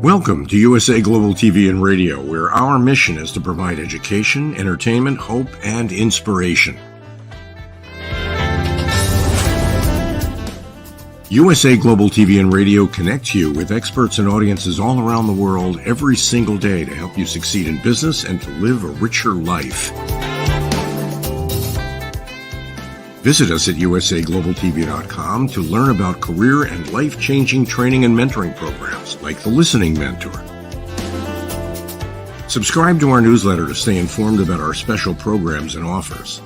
Welcome to USA Global TV and Radio, where our mission is to provide education, entertainment, hope, and inspiration. USA Global TV and Radio connects you with experts and audiences all around the world every single day to help you succeed in business and to live a richer life. Visit us at usaglobaltv.com to learn about career and life-changing training and mentoring programs like the Listening Mentor. Subscribe to our newsletter to stay informed about our special programs and offers.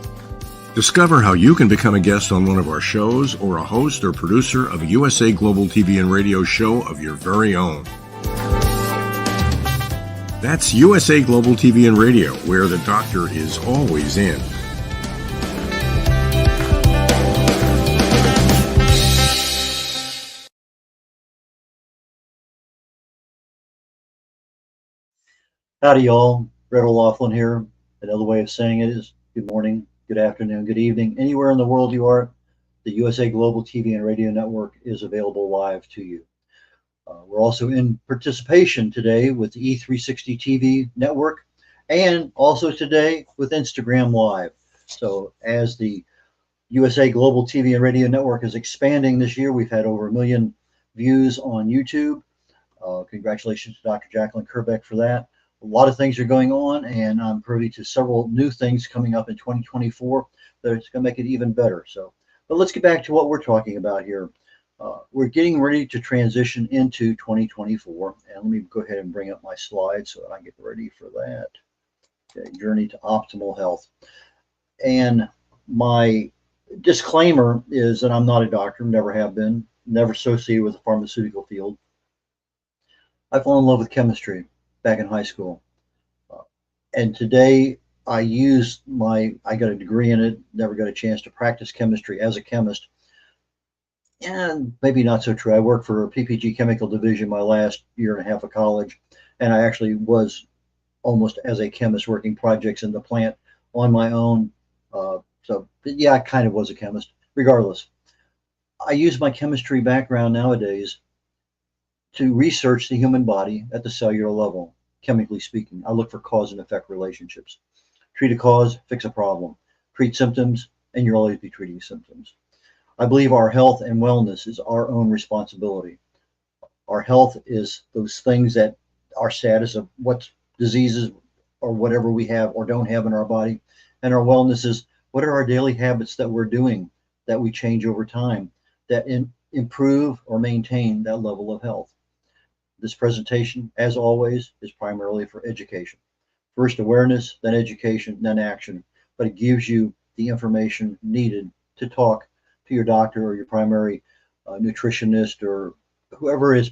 Discover how you can become a guest on one of our shows or a host or producer of a USA Global TV and Radio show of your very own. That's USA Global TV and Radio, where the doctor is always in. Howdy, y'all. Red.olaughlin here. Another way of saying it is good morning, good afternoon, good evening. Anywhere in the world you are, the USA Global TV and Radio Network is available live to you. We're also in participation today with the E360 TV network and also today with Instagram Live. So as the USA Global TV and Radio Network is expanding this year, we've had over 1 million views on YouTube. Congratulations to Dr. Jacqueline Kerbeck for that. A lot of things are going on, and I'm privy to several new things coming up in 2024 that is going to make it even better. But let's get back to what we're talking about here. We're getting ready to transition into 2024, and let me go ahead and bring up my slides so that I get ready for that. Okay, journey to optimal health. And my disclaimer is that I'm not a doctor, never have been, never associated with the pharmaceutical field. I fell in love with chemistry back in high school. And today I got a degree in it, never got a chance to practice chemistry as a chemist. And maybe not so true. I worked for a PPG chemical division my last year and a half of college. And I actually was almost as a chemist working projects in the plant on my own. So yeah, I kind of was a chemist. Regardless, I use my chemistry background nowadays to research the human body at the cellular level, chemically speaking. I look for cause and effect relationships. Treat a cause, fix a problem. Treat symptoms, and you'll always be treating symptoms. I believe our health and wellness is our own responsibility. Our health is those things that our status of what diseases or whatever we have or don't have in our body. And our wellness is what are our daily habits that we're doing that we change over time that improve or maintain that level of health. This presentation, as always, is primarily for education. First awareness, then education, then action. But it gives you the information needed to talk to your doctor or your primary nutritionist or whoever is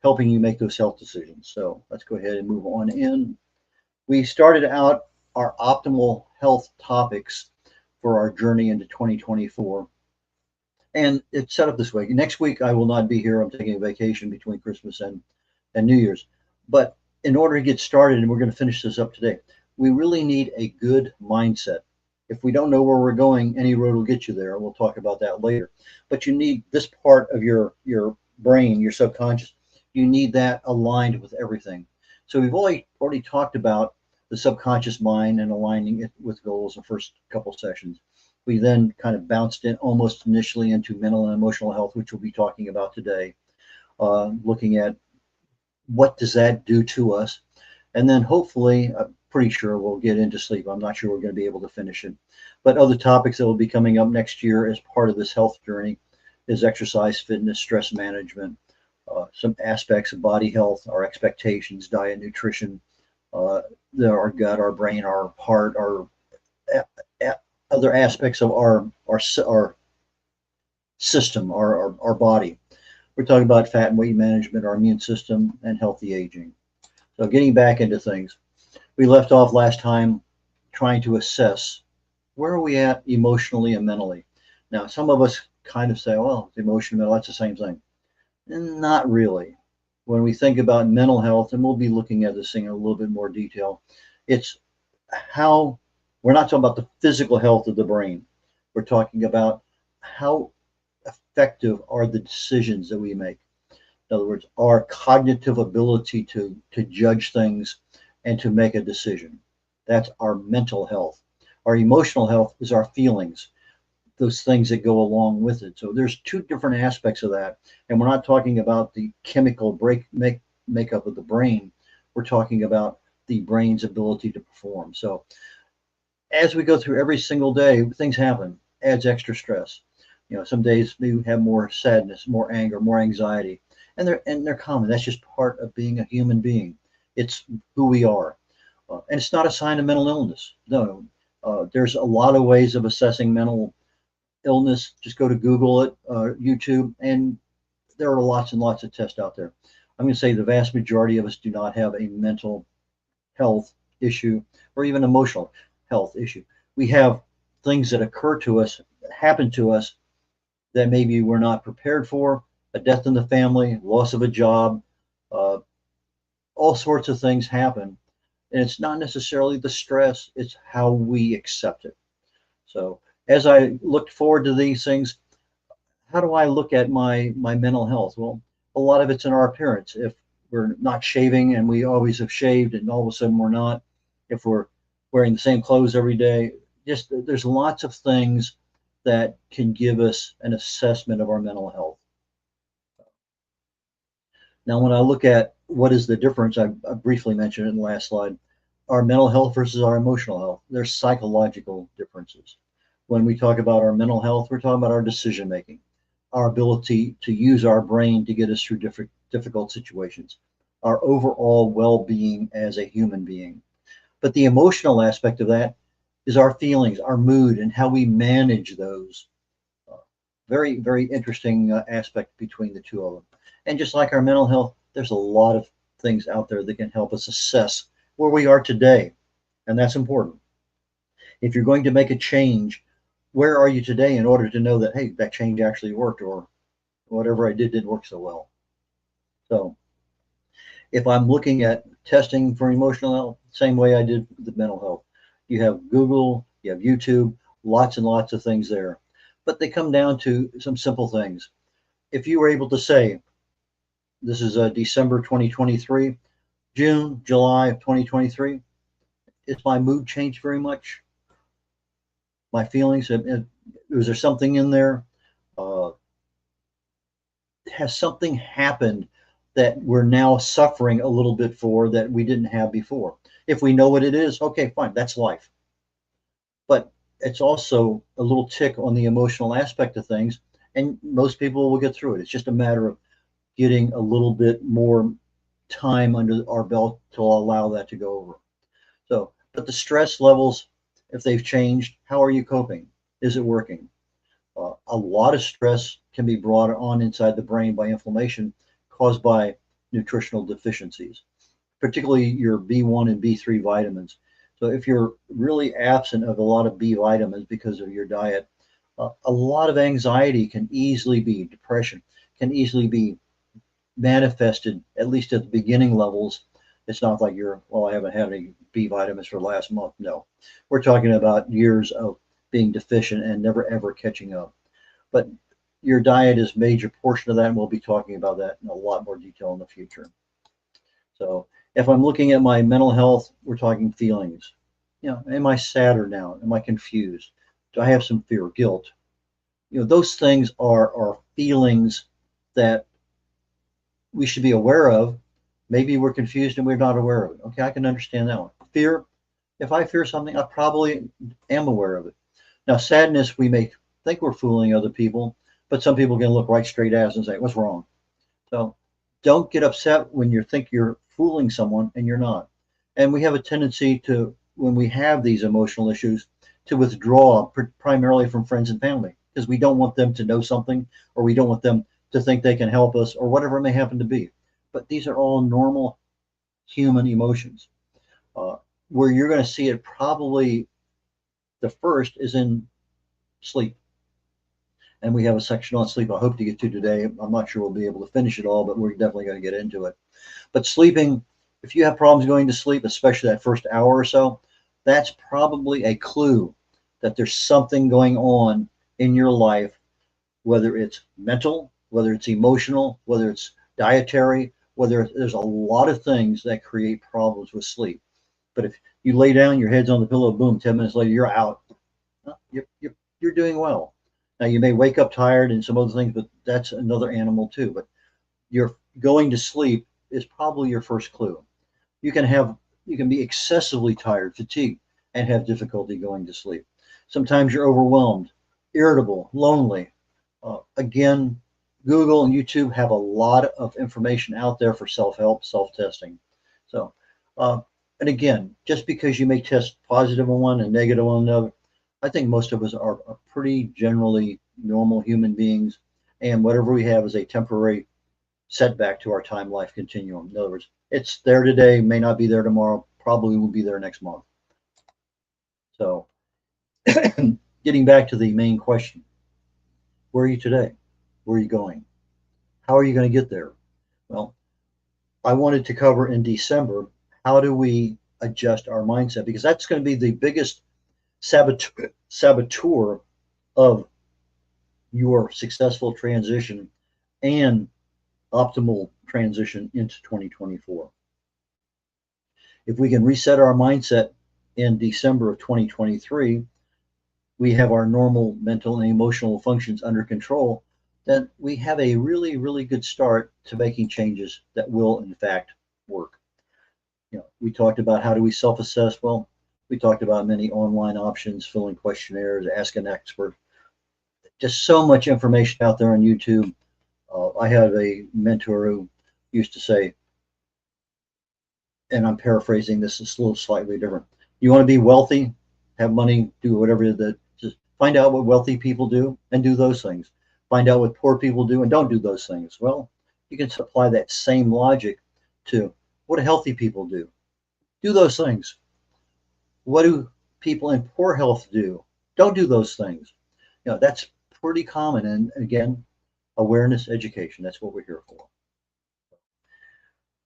helping you make those health decisions. So let's go ahead and move on in. We started out our optimal health topics for our journey into 2024. And it's set up this way. Next week, I will not be here. I'm taking a vacation between Christmas and New Year's. But in order to get started, and we're going to finish this up today, we really need a good mindset. If we don't know where we're going, any road will get you there. We'll talk about that later. But you need this part of your brain, your subconscious, you need that aligned with everything. So we've already talked about the subconscious mind and aligning it with goals in the first couple sessions. We then kind of bounced in almost initially into mental and emotional health, which we'll be talking about today, looking at what does that do to us. And then hopefully, I'm pretty sure we'll get into sleep. I'm not sure we're going to be able to finish it. But other topics that will be coming up next year as part of this health journey is exercise, fitness, stress management, some aspects of body health, our expectations, diet, nutrition, our gut, our brain, our heart, our other aspects of our system, our body. We're talking about fat and weight management, our immune system, and healthy aging. So getting back into things, we left off last time trying to assess where are we at emotionally and mentally. Now, some of us kind of say, well, emotion and mental, that's the same thing. And not really. When we think about mental health, and we'll be looking at this thing in a little bit more detail, it's how we're not talking about the physical health of the brain. We're talking about how effective are the decisions that we make. In other words, our cognitive ability to judge things and to make a decision. That's our mental health. Our emotional health is our feelings, those things that go along with it. So there's two different aspects of that. And we're not talking about the chemical makeup of the brain. We're talking about the brain's ability to perform. So as we go through every single day, things happen, adds extra stress. Some days we have more sadness, more anger, more anxiety, and they're common. That's just part of being a human being. It's who we are, and it's not a sign of mental illness. No, there's a lot of ways of assessing mental illness. Just go to Google it, YouTube, and there are lots and lots of tests out there. I'm going to say the vast majority of us do not have a mental health issue or even emotional health issue. We have things that occur to us, happen to us, that maybe we're not prepared for, a death in the family, loss of a job, all sorts of things happen. And it's not necessarily the stress, it's how we accept it. So as I looked forward to these things, how do I look at my mental health? Well, a lot of it's in our appearance. If we're not shaving and we always have shaved and all of a sudden we're not, if we're wearing the same clothes every day, just there's lots of things that can give us an assessment of our mental health. Now, when I look at what is the difference, I briefly mentioned it in the last slide, our mental health versus our emotional health, there's psychological differences. When we talk about our mental health, we're talking about our decision making, our ability to use our brain to get us through difficult situations, our overall well-being as a human being. But the emotional aspect of that is our feelings, our mood, and how we manage those. Very, very interesting aspect between the two of them. And just like our mental health, there's a lot of things out there that can help us assess where we are today. And that's important. If you're going to make a change, where are you today in order to know that, hey, that change actually worked, or whatever I did didn't work so well. So if I'm looking at testing for emotional health, same way I did the mental health. You have Google, you have YouTube, lots and lots of things there. But they come down to some simple things. If you were able to say, this is December 2023, June, July of 2023, is my mood changed very much? My feelings, was there something in there? Has something happened that we're now suffering a little bit for that we didn't have before? If we know what it is, okay, fine, that's life. But it's also a little tick on the emotional aspect of things, and most people will get through it. It's just a matter of getting a little bit more time under our belt to allow that to go over. So, but the stress levels, if they've changed, how are you coping? Is it working? A lot of stress can be brought on inside the brain by inflammation caused by nutritional deficiencies, particularly your B1 and B3 vitamins. So if you're really absent of a lot of B vitamins because of your diet, a lot of anxiety can easily be, depression can easily be manifested, at least at the beginning levels. It's not like I haven't had any B vitamins for the last month. No, we're talking about years of being deficient and never ever catching up. But your diet is a major portion of that, and we'll be talking about that in a lot more detail in the future. So if I'm looking at my mental health, we're talking feelings. Am I sadder now? Am I confused? Do I have some fear, guilt? Those things are feelings that we should be aware of. Maybe we're confused and we're not aware of it. Okay, I can understand that one. Fear, if I fear something, I probably am aware of it. Now, sadness, we may think we're fooling other people, but some people can look right straight at us and say, what's wrong? So don't get upset when you think you're fooling someone and you're not. And we have a tendency to, when we have these emotional issues, to withdraw primarily from friends and family because we don't want them to know something, or we don't want them to think they can help us, or whatever it may happen to be. But these are all normal human emotions. Where you're going to see it probably the first is in sleep. And we have a section on sleep I hope to get to today. I'm not sure we'll be able to finish it all, but we're definitely going to get into it. But sleeping, if you have problems going to sleep, especially that first hour or so, that's probably a clue that there's something going on in your life, whether it's mental, whether it's emotional, whether it's dietary, whether there's a lot of things that create problems with sleep. But if you lay down, your head's on the pillow, boom, 10 minutes later, you're out. You're doing well. Now, you may wake up tired and some other things, but that's another animal too. But you're going to sleep is probably your first clue. You can have you can be excessively tired, fatigued, and have difficulty going to sleep. Sometimes you're overwhelmed, irritable, lonely. Again, Google and YouTube have a lot of information out there for self-help, self-testing. So, uh, and again, just because you may test positive on one and negative on another, I think most of us are pretty generally normal human beings, and whatever we have is a temporary setback to our time life continuum. In other words, it's there today, may not be there tomorrow, probably will be there next month. So, getting back to the main question, where are you today? Where are you going? How are you going to get there? Well, I wanted to cover in December, how do we adjust our mindset? Because that's going to be the biggest saboteur of your successful transition and optimal transition into 2024. If we can reset our mindset in December of 2023, we have our normal mental and emotional functions under control, then we have a really, really good start to making changes that will, in fact, work. We talked about how do we self-assess. Well, we talked about many online options, filling questionnaires, ask an expert. Just so much information out there on YouTube. I have a mentor who used to say, and I'm paraphrasing this, is a little slightly different. You want to be wealthy, have money, do whatever that. Just find out what wealthy people do and do those things. Find out what poor people do and don't do those things. Well, you can apply that same logic to what do healthy people do? Do those things. What do people in poor health do? Don't do those things. That's pretty common. And again, awareness, education, that's what we're here for.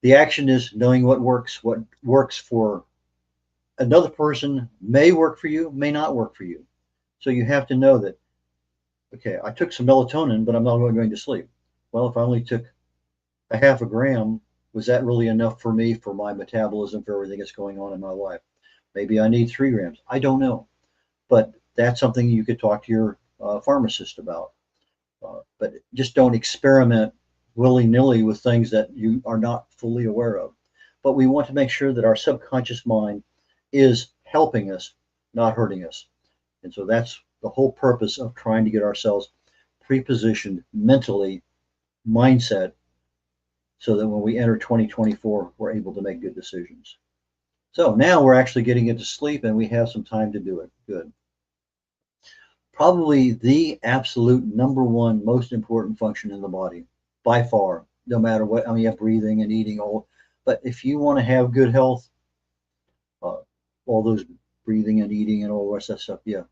The action is knowing what works for another person may work for you, may not work for you. So you have to know that, okay, I took some melatonin, but I'm not going to sleep. Well, if I only took a half a gram, was that really enough for me, for my metabolism, for everything that's going on in my life? Maybe I need 3 grams. I don't know. But that's something you could talk to your pharmacist about. But just don't experiment willy-nilly with things that you are not fully aware of. But we want to make sure that our subconscious mind is helping us, not hurting us. And so that's the whole purpose of trying to get ourselves pre-positioned mentally, mindset, so that when we enter 2024, we're able to make good decisions. So now we're actually getting into sleep and we have some time to do it. Good. Probably the absolute number one most important function in the body, by far, no matter what. I mean, you have breathing and eating, but if you want to have good health, all those breathing and eating and all the rest of that stuff, yeah,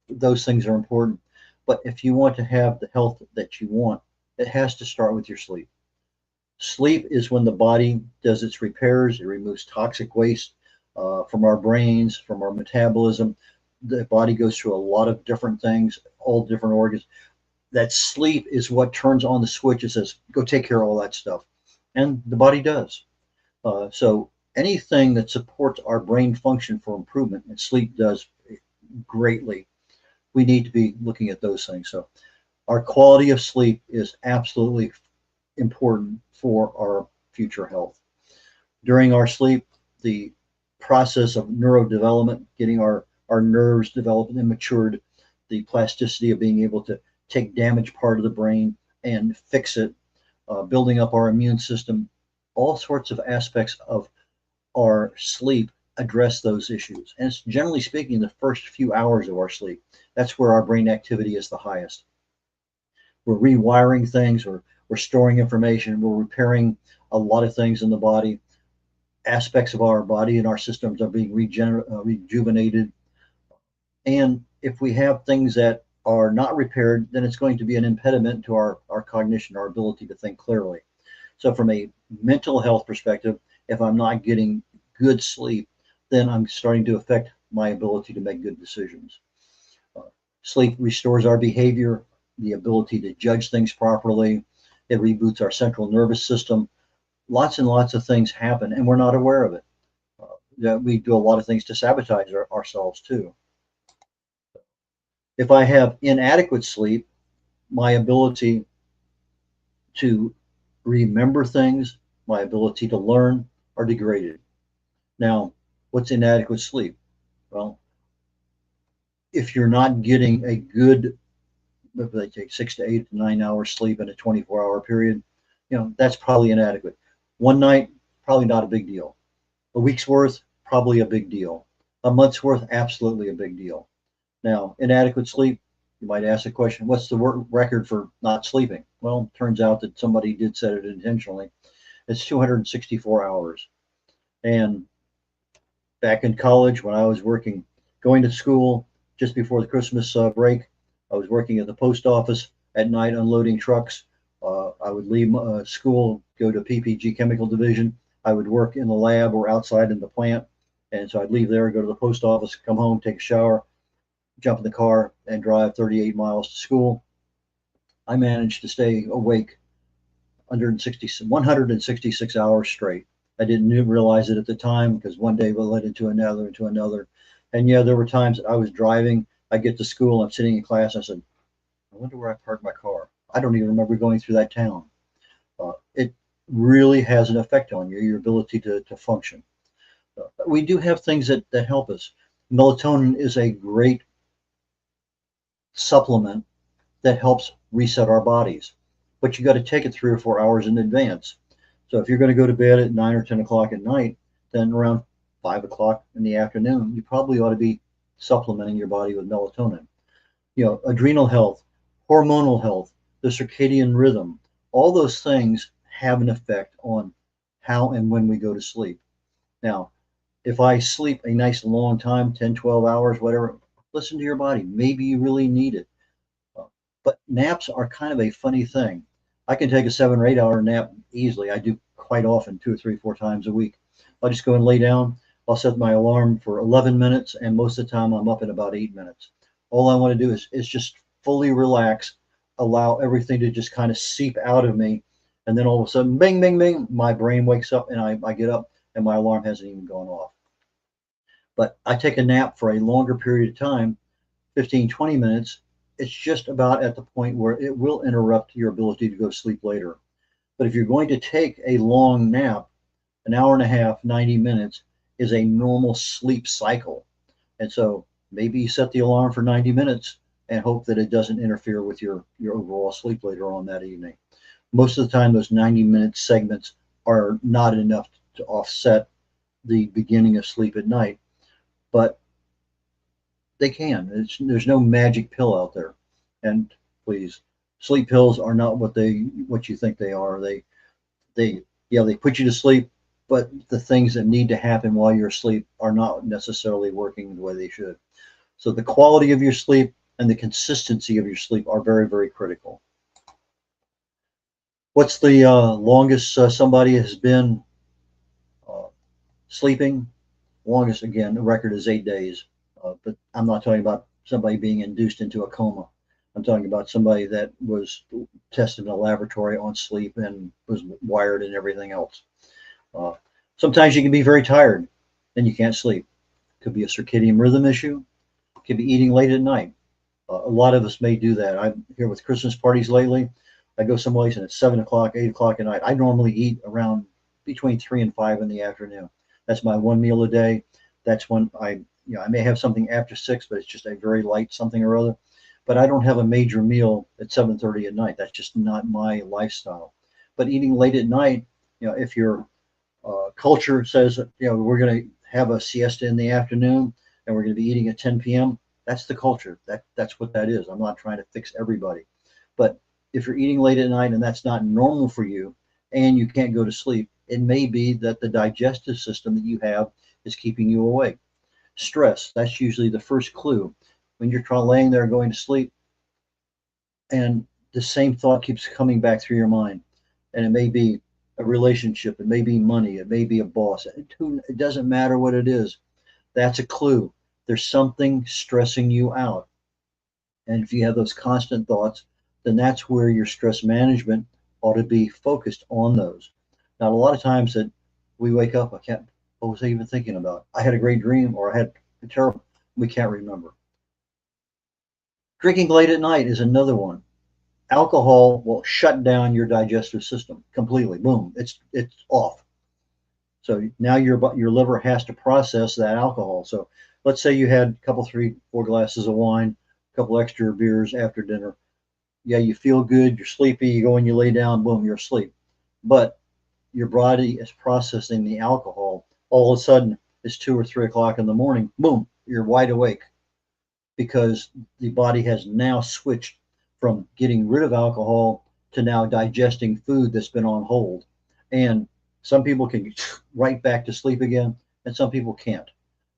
those things are important. But if you want to have the health that you want, it has to start with your sleep. Sleep is when the body does its repairs. It removes toxic waste from our brains, from our metabolism. The body goes through a lot of different things, all different organs. That sleep is what turns on the switch. It says, go take care of all that stuff. And the body does. So anything that supports our brain function for improvement, and sleep does greatly, we need to be looking at those things. So our quality of sleep is absolutely important for our future health. During our sleep, the process of neurodevelopment, getting our nerves developed and matured, the plasticity of being able to take damaged part of the brain and fix it, building up our immune system, all sorts of aspects of our sleep address those issues. And it's generally speaking the first few hours of our sleep. That's where our brain activity is the highest. We're rewiring things, or we're storing information, we're repairing a lot of things in the body. Aspects of our body and our systems are being rejuvenated. And if we have things that are not repaired, then it's going to be an impediment to our cognition, our ability to think clearly. So from a mental health perspective, if I'm not getting good sleep, then I'm starting to affect my ability to make good decisions. Sleep restores our behavior, the ability to judge things properly. It reboots our central nervous system. Lots and lots of things happen, and we're not aware of it. We do a lot of things to sabotage ourselves too. If I have inadequate sleep, my ability to remember things, my ability to learn are degraded. Now, what's inadequate sleep? Well, if you're not getting a good, if they take 6 to 8 to 9 hours sleep in a 24-hour period, that's probably inadequate. One night, probably not a big deal. A week's worth, probably a big deal. A month's worth, absolutely a big deal. Now, inadequate sleep, you might ask the question, what's the record for not sleeping? Well, it turns out that somebody did set it intentionally. It's 264 hours. And back in college, when I was going to school just before the Christmas break, I was working at the post office at night unloading trucks. I would leave school, go to PPG Chemical Division. I would work in the lab or outside in the plant. And so I'd leave there, go to the post office, come home, take a shower, jump in the car, and drive 38 miles to school. I managed to stay awake 166 hours straight. I didn't realize it at the time because one day led into another. And yeah, there were times that I was driving. I get to school, I'm sitting in class. I said, I wonder where I parked my car. I don't even remember going through that town. It really has an effect on you, your ability to function. We do have things that help us. Melatonin is a great supplement that helps reset our bodies, but you got to take it 3 or 4 hours in advance. So if you're going to go to bed at 9 or 10 o'clock at night, then around 5 o'clock in the afternoon, you probably ought to be supplementing your body with melatonin. Adrenal health, hormonal health, the circadian rhythm, all those things have an effect on how and when we go to sleep. Now, if I sleep a nice long time, 10, 12 hours, whatever, listen to your body. Maybe you really need it. But naps are kind of a funny thing. I can take a 7 or 8 hour nap easily. I do quite often, 2 or 3, 4 times a week. I'll just go and lay down. I'll set my alarm for 11 minutes, and most of the time I'm up in about 8 minutes. All I want to do is just fully relax, allow everything to just kind of seep out of me. And then all of a sudden, bing, bing, bing, my brain wakes up and I get up and my alarm hasn't even gone off. But I take a nap for a longer period of time, 15, 20 minutes. It's just about at the point where it will interrupt your ability to go to sleep later. But if you're going to take a long nap, an hour and a half, 90 minutes is a normal sleep cycle. And so maybe you set the alarm for 90 minutes and hope that it doesn't interfere with your overall sleep later on that evening. Most of the time, those 90-minute segments are not enough to offset the beginning of sleep at night, but they can. There's no magic pill out there. And please, sleep pills are not what you think they are. They put you to sleep, but the things that need to happen while you're asleep are not necessarily working the way they should. So the quality of your sleep and the consistency of your sleep are very, very critical. What's the longest somebody has been sleeping? Longest, again, the record is 8 days. But I'm not talking about somebody being induced into a coma. I'm talking about somebody that was tested in a laboratory on sleep and was wired and everything else. Sometimes you can be very tired and you can't sleep. Could be a circadian rhythm issue. Could be eating late at night. A lot of us may do that. I'm here with Christmas parties lately. I go someplace and it's 7 o'clock, 8 o'clock at night. I normally eat around between 3 and 5 in the afternoon. That's my one meal a day. That's when I may have something after 6, but it's just a very light something or other. But I don't have a major meal at 7:30 at night. That's just not my lifestyle. But eating late at night, if your culture says, we're going to have a siesta in the afternoon and we're going to be eating at 10 p.m., that's the culture. That's what that is. I'm not trying to fix everybody. But if you're eating late at night and that's not normal for you and you can't go to sleep, it may be that the digestive system that you have is keeping you awake. Stress, that's usually the first clue. When you're laying there going to sleep and the same thought keeps coming back through your mind, and it may be a relationship, it may be money, it may be a boss, it doesn't matter what it is. That's a clue. There's something stressing you out. And if you have those constant thoughts, then that's where your stress management ought to be focused on those. Now, a lot of times that we wake up, what was I even thinking about? I had a great dream, or I had a terrible, we can't remember. Drinking late at night is another one. Alcohol will shut down your digestive system completely. Boom, it's off. So now your liver has to process that alcohol. So let's say you had a couple, 3, 4 glasses of wine, a couple extra beers after dinner. Yeah, you feel good, you're sleepy, you go and you lay down, boom, you're asleep. But your body is processing the alcohol. All of a sudden, it's 2 or 3 o'clock in the morning. Boom, you're wide awake because the body has now switched from getting rid of alcohol to now digesting food that's been on hold. And some people can get right back to sleep again, and some people can't.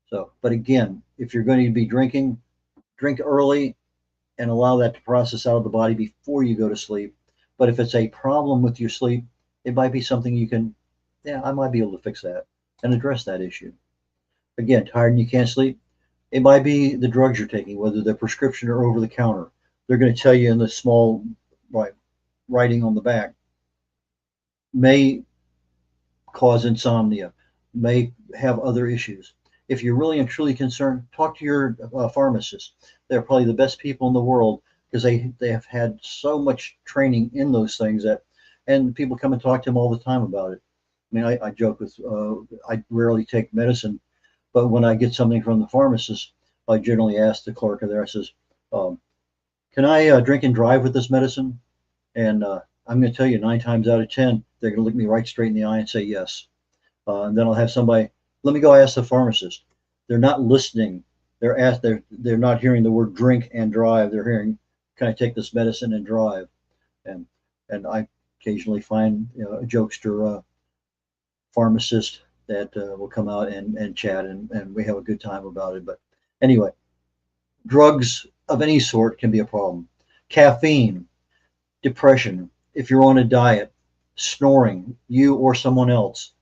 So, but again, if you're going to be drinking, drink early and allow that to process out of the body before you go to sleep. But if it's a problem with your sleep, it might be something you can, yeah, I might be able to fix that and address that issue. Again, tired and you can't sleep, it might be the drugs you're taking, whether they're prescription or over the counter. They're going to tell you in the small writing on the back, may cause insomnia, may have other issues. If you're really and truly concerned, talk to your pharmacist. They're probably the best people in the world because they have had so much training in those things that, and people come and talk to them all the time about it. I mean, I joke with, I rarely take medicine, but when I get something from the pharmacist, I generally ask the clerk there, I says, can I drink and drive with this medicine? And I'm going to tell you 9 times out of 10, they're going to look me right straight in the eye and say yes. And then I'll have somebody, let me go ask the pharmacist. They're not listening. They're not hearing the word drink and drive. They're hearing, can I take this medicine and drive? And I occasionally find a jokester pharmacist that will come out and chat, and we have a good time about it. But anyway, drugs of any sort can be a problem. Caffeine, depression, if you're on a diet, snoring, you or someone else,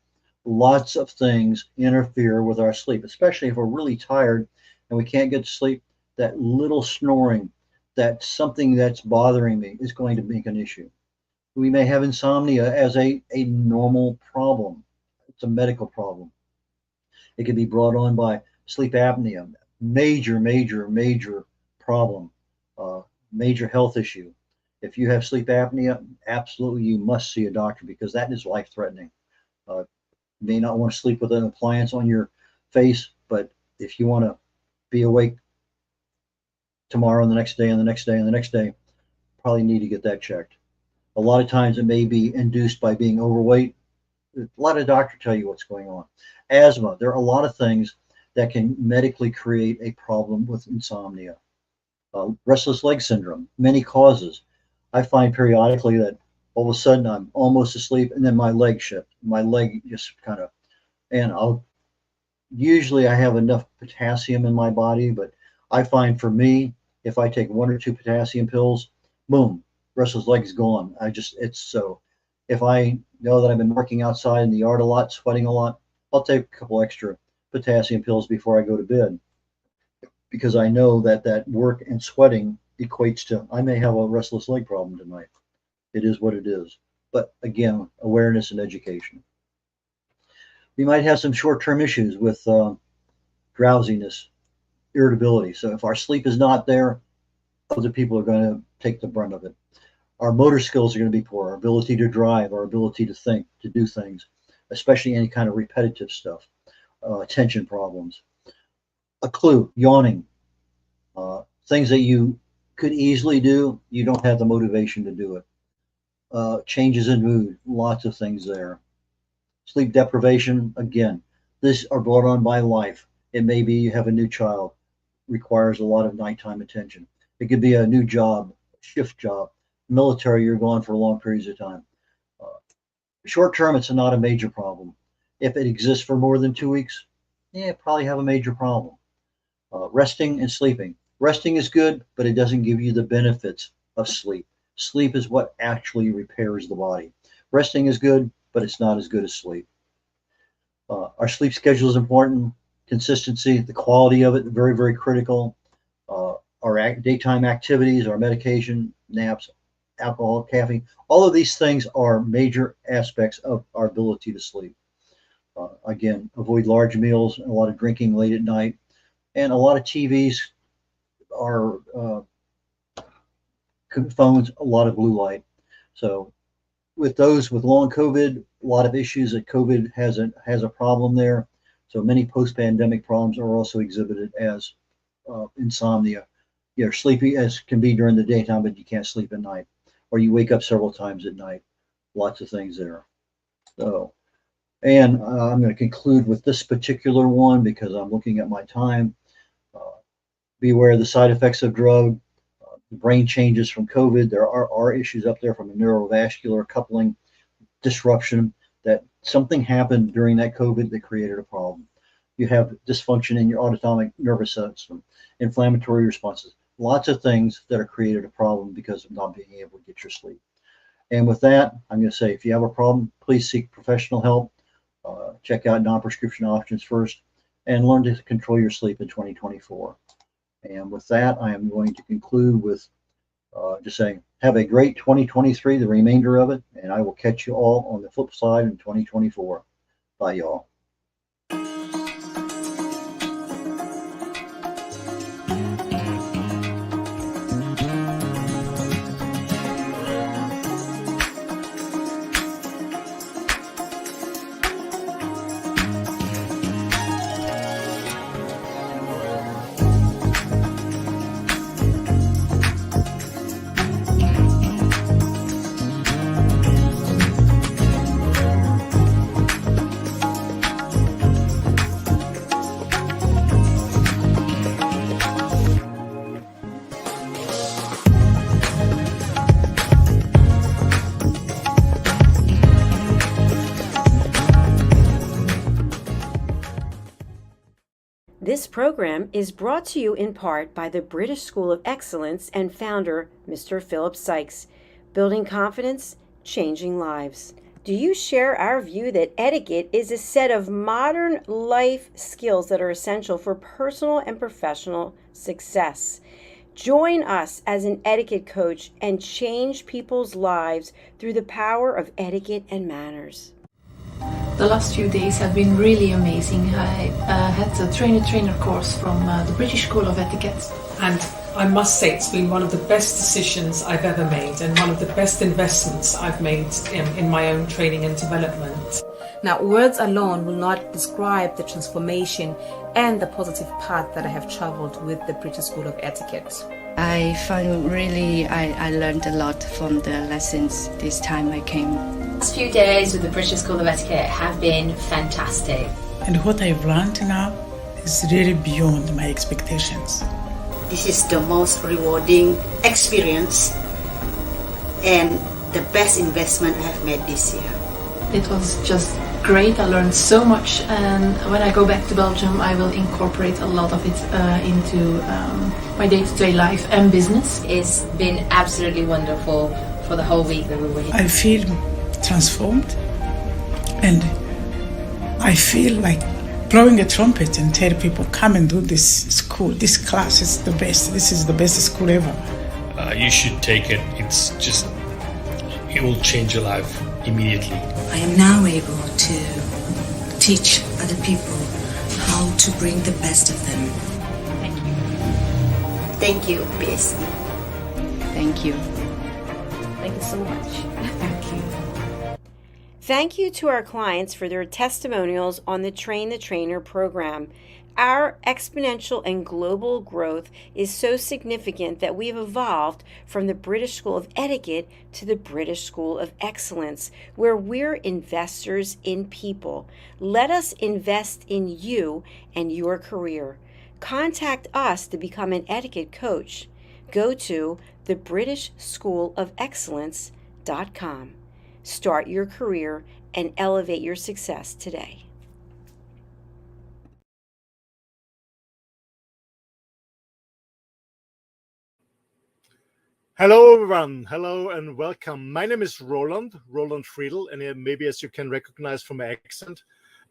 lots of things interfere with our sleep, especially if we're really tired and we can't get to sleep. That little snoring, that something that's bothering me is going to make an issue. We may have insomnia as a normal problem. It's a medical problem. It can be brought on by sleep apnea, major problem, major health issue. If you have sleep apnea, absolutely you must see a doctor because that is life threatening. You may not want to sleep with an appliance on your face, but if you want to be awake tomorrow and the next day and the next day and the next day, probably need to get that checked. A lot of times it may be induced by being overweight. A lot of doctors tell you what's going on. Asthma, there are a lot of things that can medically create a problem with insomnia. Restless leg syndrome, many causes. I find periodically that all of a sudden I'm almost asleep and then my leg shifts. My leg just kind of, and usually I have enough potassium in my body, but I find for me, if I take 1 or 2 potassium pills, boom, restless leg's gone. It's so, if I know that I've been working outside in the yard a lot, sweating a lot, I'll take a couple extra potassium pills before I go to bed because I know that work and sweating equates to, I may have a restless leg problem tonight. It is what it is. But again, awareness and education. We might have some short-term issues with drowsiness, irritability. So if our sleep is not there, other people are going to take the brunt of it. Our motor skills are going to be poor. Our ability to drive, our ability to think, to do things, especially any kind of repetitive stuff, attention problems. A clue, yawning, things that you could easily do, you don't have the motivation to do it. Changes in mood, lots of things there. Sleep deprivation, again, these are brought on by life. It may be you have a new child, requires a lot of nighttime attention. It could be a new job, shift job, military, you're gone for long periods of time. Short term, it's not a major problem. If it exists for more than 2 weeks, yeah, probably have a major problem. Resting and sleeping. Resting is good, but it doesn't give you the benefits of sleep. Sleep is what actually repairs the body. Resting is good, but it's not as good as sleep. Our sleep schedule is important. Consistency, the quality of it, very critical. Our daytime activities, our medication, naps, alcohol, caffeine. All of these things are major aspects of our ability to sleep. Again, avoid large meals, a lot of drinking late at night, and a lot of TVs are phones, a lot of blue light. So with those with long COVID, a lot of issues that COVID has a problem there. So many post-pandemic problems are also exhibited as insomnia. You're sleepy as can be during the daytime, but you can't sleep at night, or you wake up several times at night. Lots of things there. So, and I'm going to conclude with this particular one because I'm looking at my time. Beware of the side effects of drug. Brain changes from COVID. There are issues up there from a neurovascular coupling disruption that something happened during that COVID that created a problem. You have dysfunction in your autonomic nervous system, inflammatory responses, lots of things that are created a problem because of not being able to get your sleep. And with that, I'm going to say, if you have a problem, please seek professional help. Check out non-prescription options first and learn to control your sleep in 2024. And with that, I am going to conclude with just saying, have a great 2023, the remainder of it, and I will catch you all on the flip side in 2024. Bye, y'all. This program is brought to you in part by the British School of Excellence and founder, Mr. Philip Sykes. Building confidence, changing lives. Do you share our view that etiquette is a set of modern life skills that are essential for personal and professional success? Join us as an etiquette coach and change people's lives through the power of etiquette and manners. The last few days have been really amazing. I had a trainer course from the British School of Etiquette. And I must say it's been one of the best decisions I've ever made and one of the best investments I've made in my own training and development. Now, words alone will not describe the transformation and the positive path that I have traveled with the British School of Etiquette. I find really I learned a lot from the lessons this time I came. The last few days with the British School of Etiquette have been fantastic. And what I've learned now is really beyond my expectations. This is the most rewarding experience and the best investment I have made this year. It was just great. I learned so much, and when I go back to Belgium I will incorporate a lot of it into my day-to-day life and business. It's been absolutely wonderful for the whole week that we were here. I feel transformed, and I feel like blowing a trumpet and tell people, come and do this school, this class is the best, this is the best school ever. You should take it. It will change your life immediately. I am now able to teach other people how to bring the best of them. Thank you. Thank you, BSc. Thank you. Thank you so much. Thank you. Thank you to our clients for their testimonials on the Train the Trainer program. Our exponential and global growth is so significant that we have evolved from the British School of Etiquette to the British School of Excellence, where we're investors in people. Let us invest in you and your career. Contact us to become an etiquette coach. Go to thebritishschoolofexcellence.com. Start your career and elevate your success today. Hello everyone, hello and welcome. My name is Roland Friedel, and maybe as you can recognize from my accent,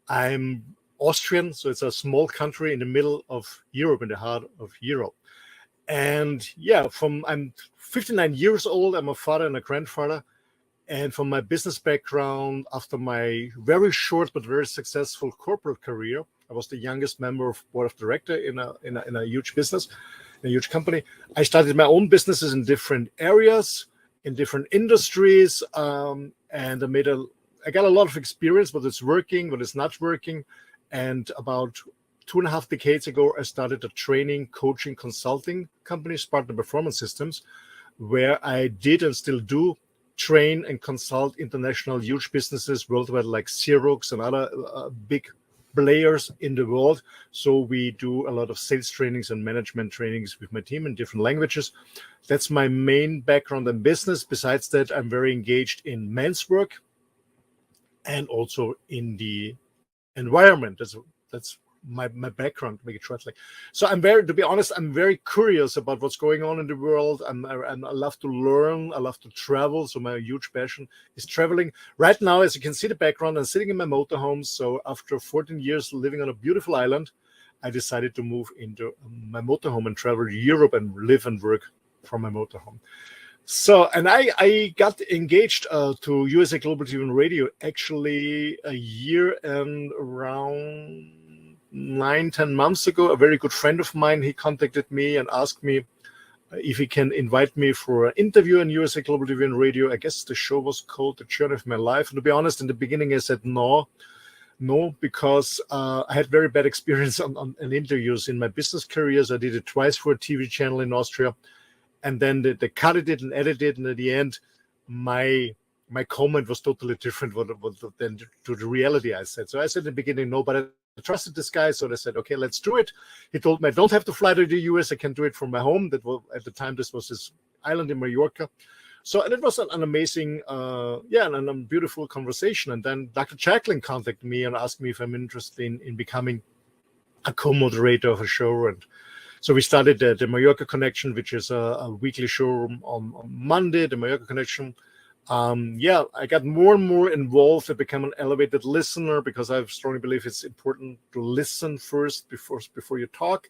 I'm Austrian, so it's a small country in the middle of Europe, in the heart of Europe. And yeah, I'm 59 years old. I'm a father and a grandfather. And from my business background, after my very short but very successful corporate career, I was the youngest member of board of director in a huge business, in a huge company. I started my own businesses in different areas, in different industries, and I got a lot of experience, what is working, what is not working. And about 2.5 decades ago, I started a training, coaching, consulting company, Spartan Performance Systems, where I did and still do train and consult international huge businesses worldwide like Xerox and other big players in the world. So we do a lot of sales trainings and management trainings with my team in different languages. That's my main background in business. Besides that, I'm very engaged in men's work and also in the environment. That's my background, to make it short. So to be honest, I'm very curious about what's going on in the world. I love to learn. I love to travel. So my huge passion is traveling. Right now, as you can see the background, I'm sitting in my motorhome. So after 14 years living on a beautiful island, I decided to move into my motorhome and travel to Europe and live and work from my motorhome. So, and I got engaged to USA Global TV and Radio actually a year and around 9-10 months ago. A very good friend of mine, he contacted me and asked me if he can invite me for an interview on USA Global TV and Radio. I guess the show was called The Journey of My Life. And to be honest, in the beginning I said no, because I had very bad experience on interviews in my business careers. I did it twice for a TV channel in Austria. And then they cut it and edited it, and at the end, my comment was totally different than to the reality I said. So I said in the beginning, no, but I trusted this guy, so I said, okay, let's do it. He told me I don't have to fly to the US, I can do it from my home. That was, at the time, this was his island in Mallorca. So, and it was an amazing, and a beautiful conversation. And then Dr. Jacqueline contacted me and asked me if I'm interested in becoming a co-moderator of a show. And so we started the Mallorca Connection, which is a weekly show on Monday, the Mallorca Connection. I got more and more involved. I became an elevated listener because I strongly believe it's important to listen first before you talk.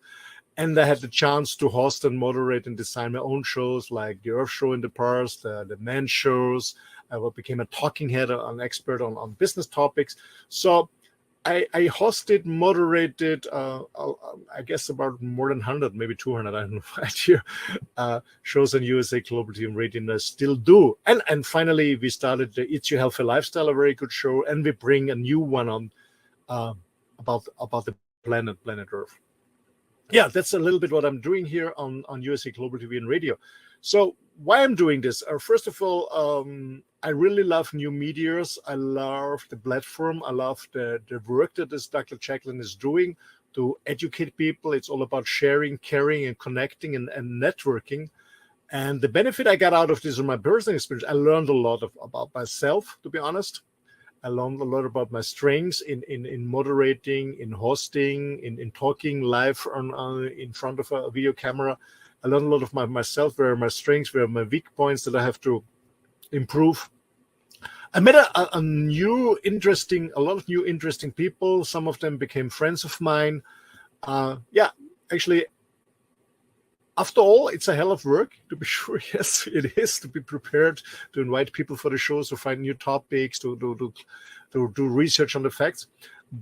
And I had the chance to host and moderate and design my own shows like the Earth Show in the past, the Men shows. I became a talking head, an expert on business topics. So I hosted, moderated, I guess about more than 100, maybe 200, I have no idea, shows on USA Global TV and Radio, and I still do. And finally, we started the It's Your Healthy Lifestyle, a very good show, and we bring a new one on about the planet Earth. Yeah, that's a little bit what I'm doing here on USA Global TV and Radio. So why I'm doing this? First of all, I really love new medias. I love the platform. I love the work that this Dr. Jacqueline is doing to educate people. It's all about sharing, caring, and connecting and networking. And the benefit I got out of this in my personal experience, I learned a lot about myself, to be honest. I learned a lot about my strengths in moderating, in hosting, in talking live in front of a video camera. I learned a lot of myself, where my strengths, where my weak points that I have to improve. I met a lot of new interesting people. Some of them became friends of mine. Actually, after all, it's a hell of work, to be sure. Yes, it is, to be prepared to invite people for the shows, to find new topics, to do research on the facts.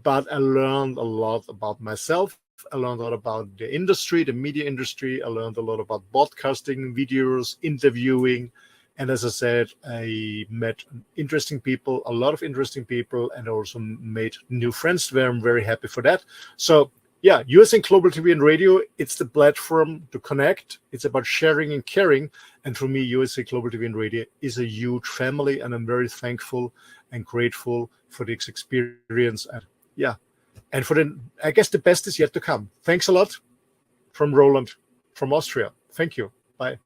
But I learned a lot about myself. I learned a lot about the industry, the media industry. I learned a lot about broadcasting, videos, interviewing. And as I said, I met interesting people, a lot of interesting people, and also made new friends where I'm very happy for that. So yeah, USA Global TV and Radio, it's the platform to connect. It's about sharing and caring. And for me, USA Global TV and Radio is a huge family, and I'm very thankful and grateful for this experience. And I guess the best is yet to come. Thanks a lot from Roland from Austria. Thank you. Bye.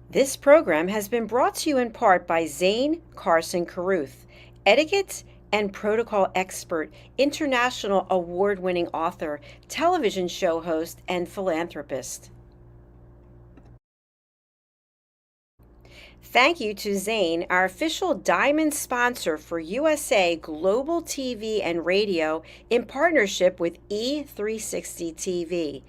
This program has been brought to you in part by Zane Carson Carruth, etiquette and protocol expert, international award-winning author, television show host, and philanthropist. Thank you to Zane, our official diamond sponsor for USA Global TV and Radio in partnership with E360 TV.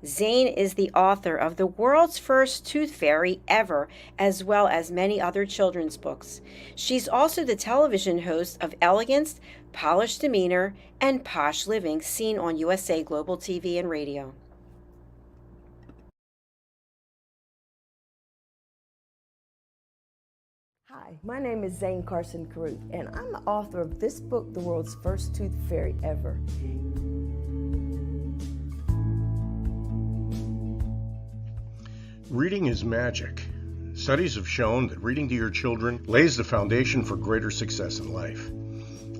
Zane is the author of The World's First Tooth Fairy Ever, as well as many other children's books. She's also the television host of Elegance, Polished Demeanor, and Posh Living, seen on USA Global TV and Radio. Hi, my name is Zane Carson Carruth, and I'm the author of this book, The World's First Tooth Fairy Ever. Reading is magic. Studies have shown that reading to your children lays the foundation for greater success in life.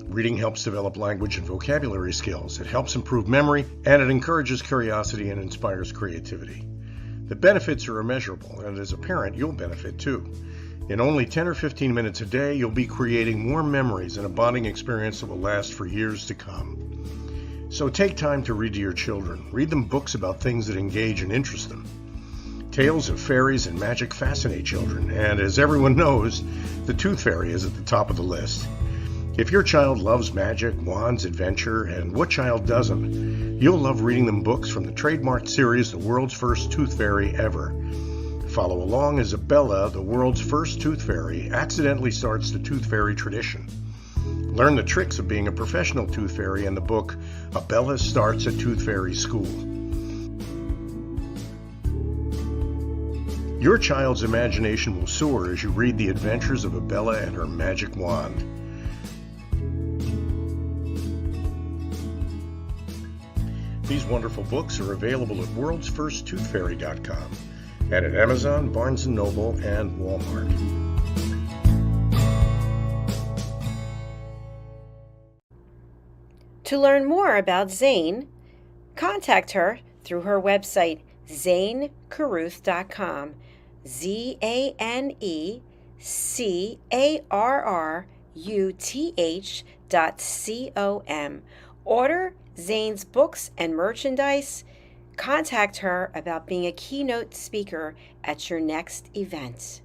Reading helps develop language and vocabulary skills. It helps improve memory, and it encourages curiosity and inspires creativity. The benefits are immeasurable, and as a parent, you'll benefit too. In only 10 or 15 minutes a day, you'll be creating warm memories and a bonding experience that will last for years to come. So take time to read to your children. Read them books about things that engage and interest them. Tales of fairies and magic fascinate children, and as everyone knows, the Tooth Fairy is at the top of the list. If your child loves magic, wands, adventure, and what child doesn't, you'll love reading them books from the trademarked series, The World's First Tooth Fairy Ever. Follow along as Abella, the world's first tooth fairy, accidentally starts the tooth fairy tradition. Learn the tricks of being a professional tooth fairy in the book, Abella Starts a Tooth Fairy School. Your child's imagination will soar as you read the adventures of Abella and her magic wand. These wonderful books are available at worldsfirsttoothfairy.com and at Amazon, Barnes & Noble, and Walmart. To learn more about Zane, contact her through her website, zanecarruth.com, ZaneCarruth.com. Order Zane's books and merchandise. Contact her about being a keynote speaker at your next event.